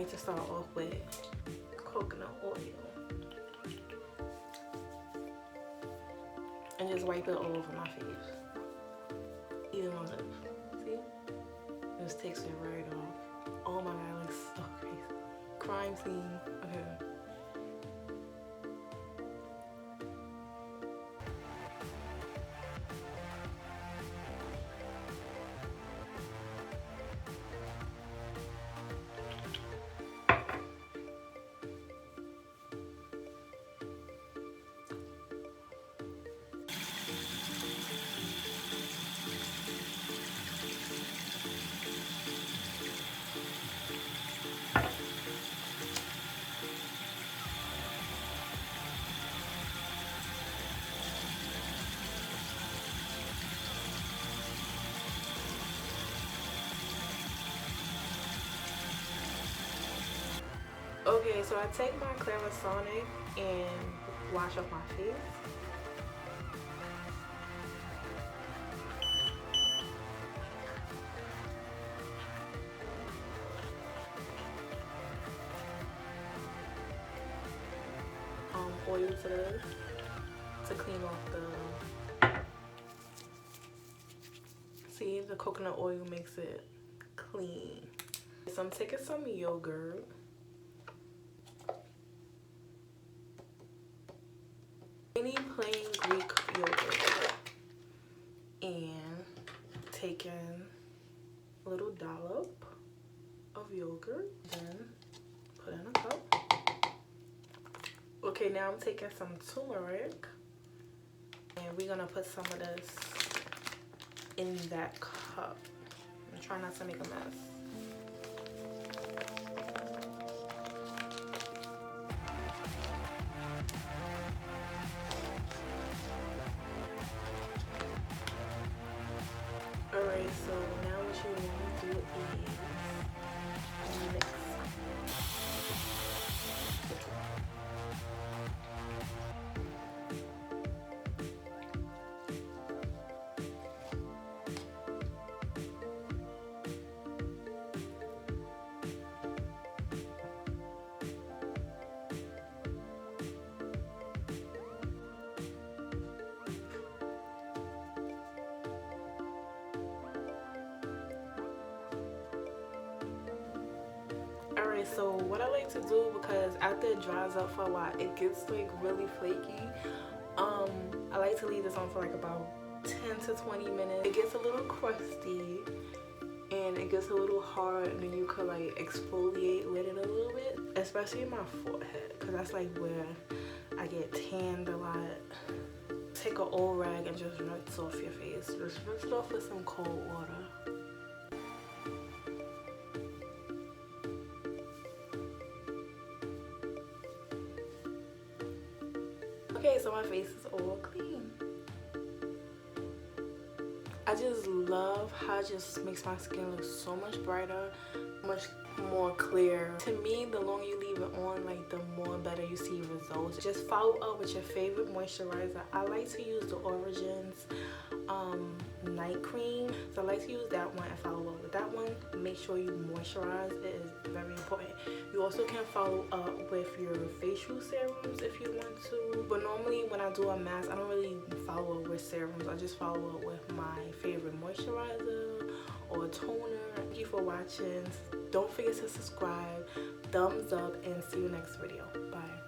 like to start off with coconut oil and just wipe it all over my face, even my lips. See? It just takes it right off. Oh my god, it looks so crazy. Crime scene. Okay. Okay, so I take my Clarisonic and wash off my face. Oil to clean off the, see, the coconut oil makes it clean. So I'm taking some yogurt. Any plain Greek yogurt, and taking a little dollop of yogurt, then put in a cup. Okay, now I'm taking some turmeric, and we're gonna put some of this in that cup. I'm trying not to make a mess. Alright, so now what you want to do is mix. Alright, so what I like to do, because after it dries up for a while, it gets like really flaky. I like to leave this on for like about 10 to 20 minutes. It gets a little crusty and it gets a little hard, and then you could like exfoliate with it a little bit, especially in my forehead, because that's like where I get tanned a lot. Take an old rag and just rinse off your face. Just rinse it off with some cold water. Okay, so my face is all clean. I just love how it just makes my skin look so much brighter, much more clear. To me, the longer you leave it on, like the more better you see results. Just follow up with your favorite moisturizer. I like to use the Origins night cream, so I like to use that one and follow up with that one. Make sure you moisturize. It is very important. You also can follow up with your facial serums if you want to, but normally when I do a mask, I don't really follow up with serums. I just follow up with my favorite moisturizer or toner. Thank you for watching. Don't forget to subscribe, thumbs up, and see you next video. Bye.